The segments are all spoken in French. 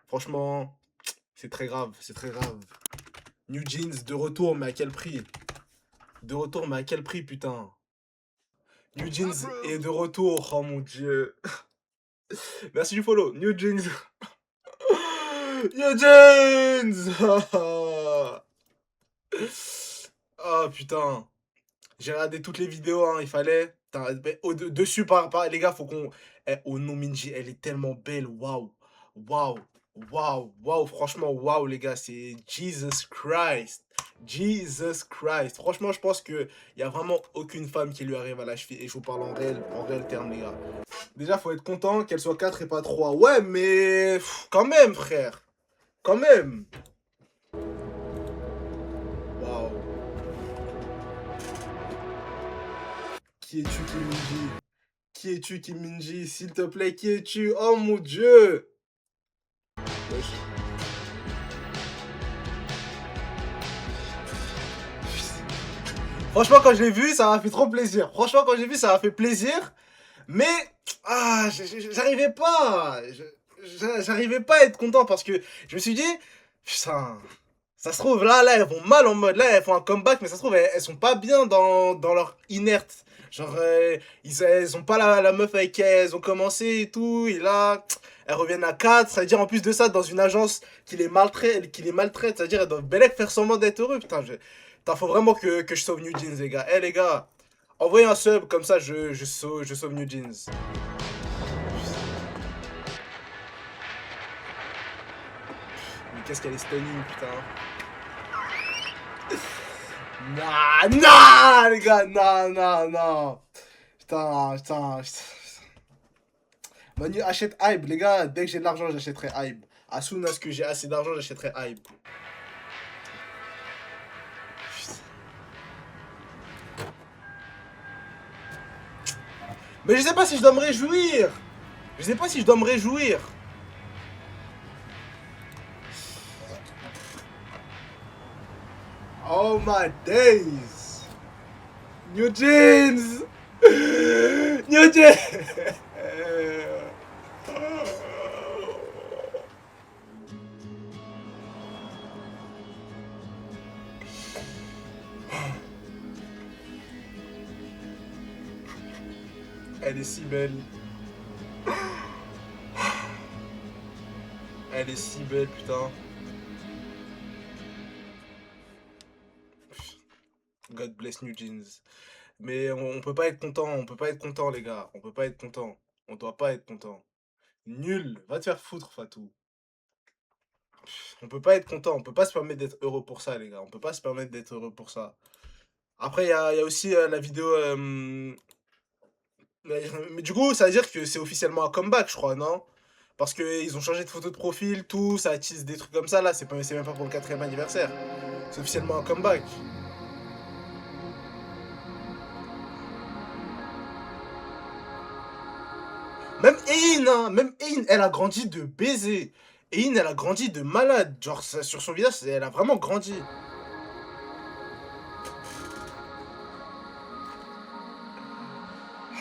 Franchement, c'est très grave, c'est très grave. New Jeans de retour, mais à quel prix? De retour, mais à quel prix, putain? New Jeans est de retour, oh mon dieu. Merci du follow. New Jeans. New Jeans. Oh putain. J'ai regardé toutes les vidéos, hein, il fallait. Putain, dessus, les gars, faut qu'on. Eh, oh non, Minji, elle est tellement belle. Waouh. Waouh. Waouh. Waouh. Franchement, waouh, les gars. C'est Jesus Christ. Jesus Christ. Franchement, je pense qu'il n'y a vraiment aucune femme qui lui arrive à la cheville. Et je vous parle en réel terme, les gars. Déjà, faut être content qu'elle soit 4 et pas 3. Ouais, mais quand même, frère. Quand même. Waouh. Qui es-tu, Kim Minji? Qui es-tu, Kim Minji? S'il te plaît, qui es-tu? Oh mon dieu. Wesh. Franchement, quand je l'ai vu, ça m'a fait trop plaisir. Franchement, quand j'ai vu, ça m'a fait plaisir. Mais, j'arrivais pas. J'arrivais pas à être content parce que je me suis dit, putain, ça se trouve, là, elles vont mal en mode. Là, elles font un comeback, mais ça se trouve, elles sont pas bien dans leur inerte. Genre, elles ont pas la meuf avec qui elles ont commencé et tout. Et là, elles reviennent à 4. Ça veut dire, en plus de ça, dans une agence qui les maltraite. Ça veut dire, elles doivent bel faire semblant d'être heureux. Putain, faut vraiment que je sauve New Jeans, les gars. Eh, les gars, envoyez un sub, comme ça, je sauve New Jeans. Mais qu'est-ce qu'elle est stunning, putain. Nah, nah, les gars, non, non, non. Putain. Manu achète Hype, les gars. Dès que j'ai de l'argent, j'achèterai Hype. As soon as que j'ai assez d'argent, j'achèterai Hype. Mais je sais pas si je dois me réjouir. Je sais pas si je dois me réjouir. Oh my days. New Jeans. New Jeans. Elle est si belle. Elle est si belle, putain. God bless New Jeans. Mais on peut pas être content, on peut pas être content, les gars. On peut pas être content. On doit pas être content. Nul. Va te faire foutre, Fatou. On peut pas être content. On peut pas se permettre d'être heureux pour ça, les gars. On peut pas se permettre d'être heureux pour ça. Après, il y a aussi la vidéo. Mais du coup, ça veut dire que c'est officiellement un comeback, je crois, non? Parce qu'ils ont changé de photo de profil, tout, ça attise des trucs comme ça, là, c'est même pas pour le 4ème anniversaire. C'est officiellement un comeback. Même Ein, hein, même Ein, elle a grandi de baiser. Ein, elle a grandi de malade. Genre, sur son visage, elle a vraiment grandi.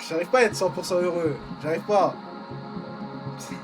J'arrive pas à être 100% heureux. J'arrive pas. Putain.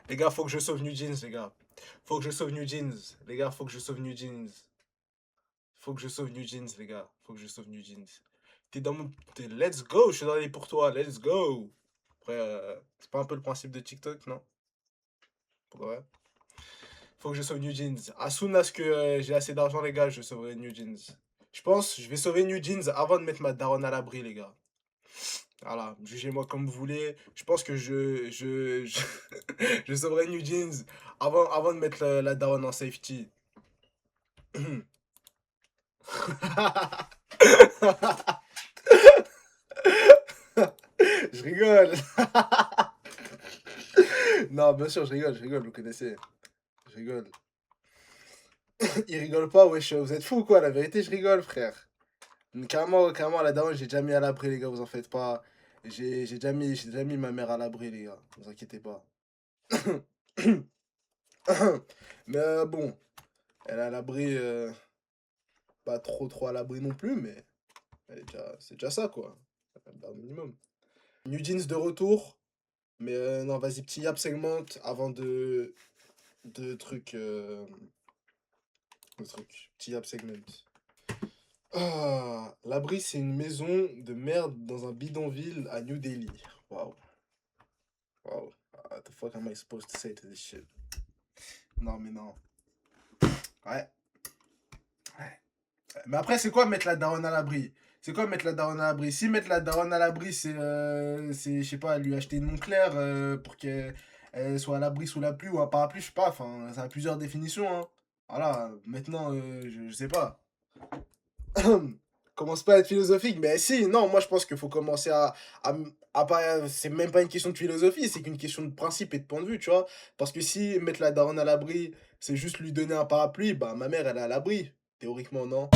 Les gars, faut que je sauve New Jeans, les gars. Faut que je sauve New Jeans. Les gars, faut que je sauve New Jeans. Faut que je sauve New Jeans, les gars. Faut que je sauve New Jeans. T'es dans mon. Let's go, je suis dans les pour toi. Let's go. Après, c'est pas un peu le principe de TikTok, non? Ouais. Faut que je sauve New Jeans. As soon as que j'ai assez d'argent, les gars, je sauverai New Jeans. Je pense, je vais sauver New Jeans avant de mettre ma daronne à l'abri, les gars. Voilà, jugez-moi comme vous voulez. Je pense que je sauverai New Jeans avant de mettre la daronne en safety. Je rigole. Non, bien sûr, je rigole, vous connaissez. Je rigole. Il rigole pas, wesh, vous êtes fous, quoi, la vérité, je rigole, frère. Carrément, carrément, la daronne, j'ai déjà mis à l'abri, les gars, vous en faites pas. J'ai déjà mis ma mère à l'abri, les gars, vous inquiétez pas. Mais bon, elle est à l'abri, pas trop à l'abri non plus, mais c'est déjà ça, quoi. Un minimum. New Jeans de retour, mais non, vas-y, petit yap segment avant de trucs. De trucs. Petit yap segment. Ah, l'abri, c'est une maison de merde dans un bidonville à New Delhi. Waouh, waouh. What the fuck am I supposed to say to this shit? Non, mais non. Ouais, ouais. Mais après, c'est quoi mettre la daronne à l'abri? C'est quoi mettre la daronne à l'abri? Si mettre la daronne à l'abri, je sais pas, lui acheter une Moncler pour qu'elle soit à l'abri sous la pluie ou un parapluie, je sais pas, enfin, ça a plusieurs définitions, hein. Voilà, maintenant, je sais pas. Commence pas à être philosophique, mais si, non, moi je pense qu'il faut commencer à pas. C'est même pas une question de philosophie, c'est qu'une question de principe et de point de vue, tu vois. Parce que si mettre la daronne à l'abri, c'est juste lui donner un parapluie, bah ma mère elle est à l'abri, théoriquement, non?